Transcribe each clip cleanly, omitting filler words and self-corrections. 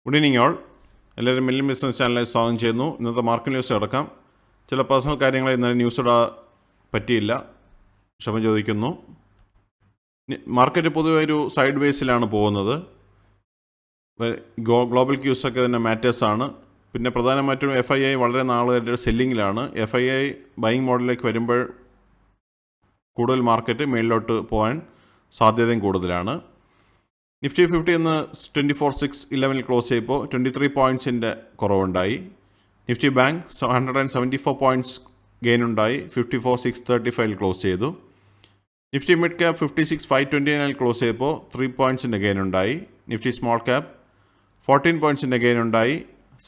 Good evening all. എല്ലാവരും million business ചാനലിൽ സ്വാഗതം ചെയ്യുന്നു. ഇന്നത്തെ മാർക്കറ്റ് ന്യൂസ് അടക്കാം. ചില പേഴ്സണൽ കാര്യങ്ങൾ ഇന്നലെ ന്യൂസ് ഇടാൻ പറ്റിയില്ല, ക്ഷമ ചോദിക്കുന്നു. മാർക്കറ്റ് പൊതുവെ ഒരു സൈഡ് വേസിലാണ് പോകുന്നത്. ഗ്ലോബൽ ക്യൂസൊക്കെ തന്നെ മാറ്റേഴ്സാണ്. പിന്നെ പ്രധാനമായിട്ടും FII വളരെ നാളുകളുടെ സെല്ലിങ്ങിലാണ്. FII ബൈയിങ് മോഡലിലേക്ക് വരുമ്പോൾ കൂടുതൽ മാർക്കറ്റ് മേളിലോട്ട് പോകാൻ സാധ്യതയും കൂടുതലാണ്. നിഫ്റ്റി 50 ഇന്ന് 24,611 ക്ലോസ് ചെയ്തപ്പോൾ 23 പോയിൻറ്റ്സിൻ്റെ കുറവുണ്ടായി. നിഫ്റ്റി ബാങ്ക് 174 പോയിൻറ്റ്സ് ഗെയിൻ ഉണ്ടായി, 54,635 ക്ലോസ് ചെയ്തു. നിഫ്റ്റി മിഡ് ക്യാപ് 56,529 ക്ലോസ് ചെയ്തപ്പോൾ 3 പോയിൻറ്റ്സിൻ്റെ ഗെയിൻ ഉണ്ടായി. നിഫ്റ്റി സ്മോൾ ക്യാപ് 14 പോയിൻറ്റ്സിൻ്റെ ഗെയിൻ ഉണ്ടായി,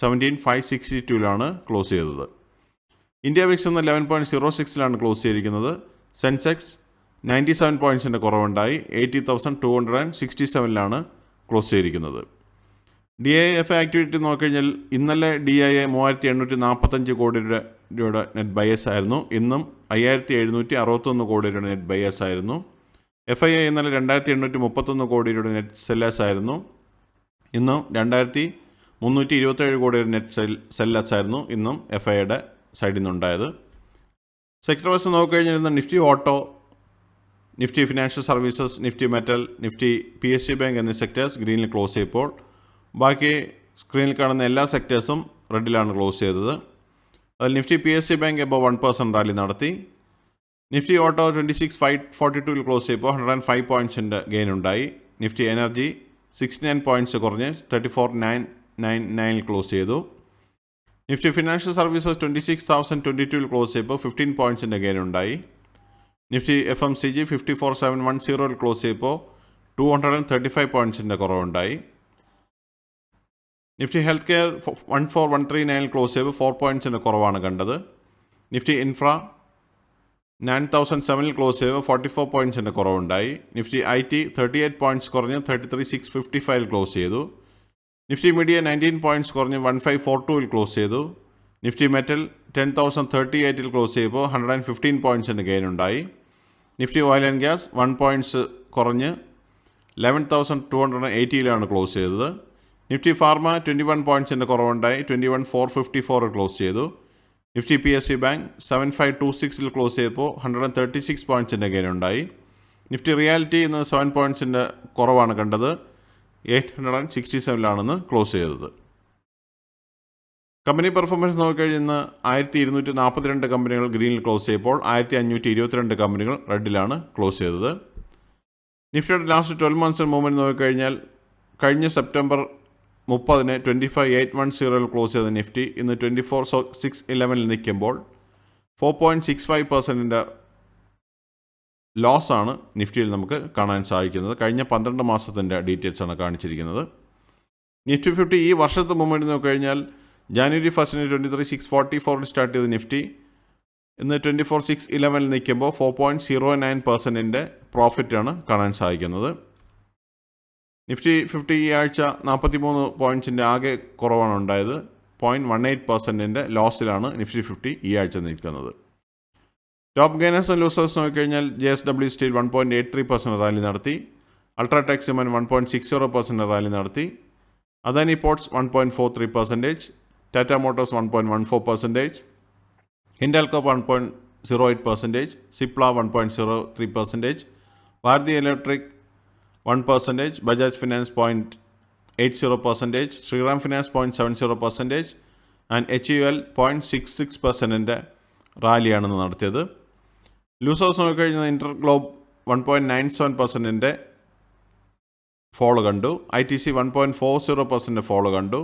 17,562 ക്ലോസ് ചെയ്തത്. ഇന്ത്യ വിക്സ് ഇന്ന് 11.06 ക്ലോസ് ചെയ്തിരിക്കുന്നത്. സെൻസെക്സ് 97 പോയിൻറ്റ്സിൻ്റെ കുറവുണ്ടായി, 80,267 ക്ലോസ് ചെയ്തിരിക്കുന്നത്. DIF ആക്ടിവിറ്റി നോക്കിക്കഴിഞ്ഞാൽ ഇന്നലെ DIA 3,845 കോടി രൂപയുടെ നെറ്റ് ബയേഴ്സ് ആയിരുന്നു. ഇന്നും 5,761 കോടി രൂപയുടെ നെറ്റ് ബയേഴ്സ് ആയിരുന്നു. FII ഇന്നലെ 2,831 കോടി രൂപയുടെ നെറ്റ് സെല്ലേഴ്സ് ആയിരുന്നു. ഇന്നും 2,327 കോടി നെറ്റ് സെല്ലേഴ്സ് ആയിരുന്നു ഇന്നും FIIയുടെ സൈഡിൽ നിന്നുണ്ടായത്. സെക്ടർ വൈസ് നോക്കിക്കഴിഞ്ഞാൽ ഇന്ന് Nifty auto, Nifty financial services, Nifty metal, Nifty PSU bank എന്നീ സെക്ടേഴ്സ് ഗ്രീനിൽ ക്ലോസ് ചെയ്തപ്പോൾ ബാക്കി സ്ക്രീനിൽ കാണുന്ന എല്ലാ സെക്ടേഴ്സും റെഡിലാണ് ക്ലോസ് ചെയ്തത്. അതിൽ Nifty PSU bank above 1% rally നടത്തി. നിഫ്റ്റി ഓട്ടോ 26,542 ക്ലോസ് ചെയ്തപ്പോൾ 105 പോയിൻറ്റ്സിൻ്റെ ഗെയിൻ ഉണ്ടായി. നിഫ്റ്റി എനർജി 69 പോയിൻറ്റ്സ് കുറഞ്ഞ് 34,999 ക്ലോസ് ചെയ്തു. നിഫ്റ്റി ഫിനാൻഷ്യൽ സർവീസസ് 26,022 ക്ലോസ് ചെയ്തപ്പോൾ 15 പോയിൻറ്റ്സിൻ്റെ ഗെയിൻ ഉണ്ടായി. നിഫ്റ്റി FMCG 54,710 ക്ലോസ് ചെയ്തപ്പോൾ 235 പോയിൻറ്റ്സിൻ്റെ കുറവുണ്ടായി. നിഫ്റ്റി ഹെൽത്ത് കെയർ 14,139 ക്ലോസ് ചെയ്തപ്പോൾ 4 പോയിൻറ്റ്സിൻ്റെ കുറവാണ് കണ്ടത്. നിഫ്റ്റി ഇൻഫ്ര 9,007 ക്ലോസ് ചെയ്തപ്പോൾ 44 പോയിൻറ്റ്സിൻ്റെ കുറവുണ്ടായി. നിഫ്റ്റി IT 38 പോയിൻറ്റ്സ് കുറഞ്ഞ് 33,655 ക്ലോസ് ചെയ്തു. നിഫ്റ്റി മീഡിയ 19 പോയിൻറ്റ്സ് കുറഞ്ഞ് 1542 ക്ലോസ് ചെയ്തു. നിഫ്റ്റി മെറ്റൽ 10,038 ക്ലോസ് ചെയ്യുമ്പോൾ 115 പോയിൻറ്റ്സിൻ്റെ ഗെയിൻ ഉണ്ടായി. Nifty oil and gas 1 points കുറഞ്ഞ് 11,280 ക്ലോസ് ചെയ്തത്. നിഫ്റ്റി ഫാർമ 21 പോയിൻറ്റ്സിൻ്റെ കുറവുണ്ടായി, 21,454 ക്ലോസ് ചെയ്തു. നിഫ്റ്റി PSU ബാങ്ക് 7,526 ക്ലോസ് ചെയ്തപ്പോൾ 136 പോയിൻറ്റ്സിൻ്റെ ഗെയിൻ ഉണ്ടായി. നിഫ്റ്റി റിയാലിറ്റി ഇന്ന് 7 പോയിൻറ്റ്സിൻ്റെ കുറവാണ് കണ്ടത്, 867 ക്ലോസ് ചെയ്തത്. കമ്പനി പെർഫോമൻസ് നോക്കിക്കഴിഞ്ഞാൽ ഇന്ന് 1,242 കമ്പനികൾ ഗ്രീനിൽ ക്ലോസ് ചെയ്തപ്പോൾ 1,522 കമ്പനികൾ റെഡിലാണ് ക്ലോസ് ചെയ്തത്. നിഫ്റ്റിയുടെ ലാസ്റ്റ് 12 മന്ത്സ് മൂവ്മെൻറ്റ് നോക്കിക്കഴിഞ്ഞാൽ കഴിഞ്ഞ സെപ്റ്റംബർ 30 25,810 ക്ലോസ് ചെയ്ത നിഫ്റ്റി ഇന്ന് 24,611 നിൽക്കുമ്പോൾ 4.65% ലോസാണ് നിഫ്റ്റിയിൽ നമുക്ക് കാണാൻ സാധിക്കുന്നത്. കഴിഞ്ഞ 12 മാസത്തിൻ്റെ ഡീറ്റെയിൽസാണ് കാണിച്ചിരിക്കുന്നത്. നിഫ്റ്റി 50 ഈ വർഷത്തെ മൂവ്മെൻറ്റ് നോക്കിക്കഴിഞ്ഞാൽ ജാനുവരി 1 23,644 സ്റ്റാർട്ട് ചെയ്ത നിഫ്റ്റി ഇന്ന് 24,611 നിൽക്കുമ്പോൾ 4.09% പ്രോഫിറ്റാണ് കാണാൻ സാധിക്കുന്നത്. നിഫ്റ്റി 50 ഈ ആഴ്ച 43 പോയിൻറ്റ്സിൻ്റെ ആകെ കുറവാണ് ഉണ്ടായത്, 0.18% ലോസിലാണ് നിഫ്റ്റി 50 ഈ ആഴ്ച നിൽക്കുന്നത്. ടോപ്പ് ഗെയിനേഴ്സ് ആൻഡ് ലൂസേഴ്സ് നോക്കിക്കഴിഞ്ഞാൽ JSW സ്റ്റീൽ 1.83% റാലി നടത്തി. അൾട്രാടെക് സിമന്റ് 1.60% റാലി നടത്തി. Adani ports 1.43%, Tata motors 1.14%, Hindalco 1.08%, Cipla 1.03%, Bharati electric 1%, Bajaj finance 0.80%, Shriram finance 0.70% and HUL 0.66% റാലിയാണെന്ന് നടത്തിയത്. ലൂസേഴ്സ് നോക്കിക്കഴിഞ്ഞാൽ ഇന്റർ ഗ്ലോബ് 1.97% ഫോളോ കണ്ടു. ITC 1.40% ഫോളോ കണ്ടു.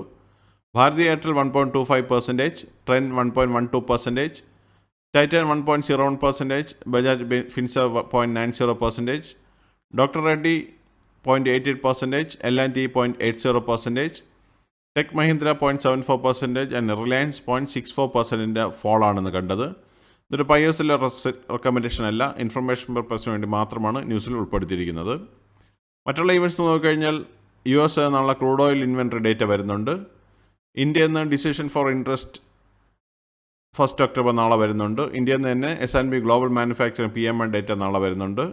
Bharti Airtel 1.25%, Trent 1.12%, Titan 1.01%, Bajaj Finserv 0.90%, doctor Reddy 0.88%, L&T 0.80%, tech Mahindra 0.74% and Reliance 0.64% ഫോളാണെന്ന് കണ്ടത്. ഇതൊരു പയേഴ്സിലെ റെക്കമെൻഡേഷൻ അല്ല, ഇൻഫർമേഷൻ പർപ്പസിന് വേണ്ടി മാത്രമാണ് ന്യൂസിൽ ഉൾപ്പെടുത്തിയിരിക്കുന്നത്. മറ്റുള്ള ഈവൻറ്റ്സ് നോക്കിക്കഴിഞ്ഞാൽ US എന്നുള്ള ക്രൂഡ് ഓയിൽ ഇൻവെൻട്രി ഡേറ്റ വരുന്നുണ്ട്. ഇന്ത്യയിൽ നിന്ന് ഡിസിഷൻ ഫോർ ഇൻട്രസ്റ്റ് 1 ഒക്ടോബർ നാളെ വരുന്നുണ്ട്. ഇന്ത്യയിൽ നിന്ന് തന്നെ S&P global manufacturing PMI data നാളെ വരുന്നുണ്ട്.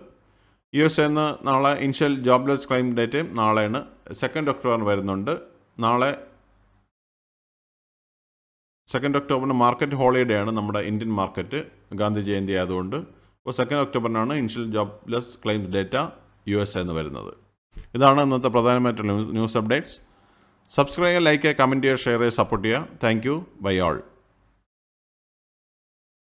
USA നാളെ ഇനിഷ്യൽ ജോബ്ലെസ് ക്ലെയിം ഡേറ്റയും നാളെയാണ് 2 ഒക്ടോബർ വരുന്നുണ്ട്. നാളെ 2 ഒക്ടോബറിന് മാർക്കറ്റ് ഹോളിഡേ ആണ് നമ്മുടെ ഇന്ത്യൻ മാർക്കറ്റ്, ഗാന്ധി ജയന്തി ആയതുകൊണ്ട്. അപ്പോൾ 2 ഒക്ടോബറിനാണ് initial jobless claims data US എന്ന് വരുന്നത്. ഇതാണ് ഇന്നത്തെ പ്രധാനമായിട്ടുള്ള ന്യൂസ് അപ്ഡേറ്റ്സ്. സബ്സ്ക്രൈബ് ചെയ്യുക, ലൈക്ക് ചെയ്യുക, കമൻറ്റ് ചെയ്യുക, ഷെയർ ചെയ്യുക, സപ്പോർട്ട് ചെയ്യുക. Thank you. Bye all.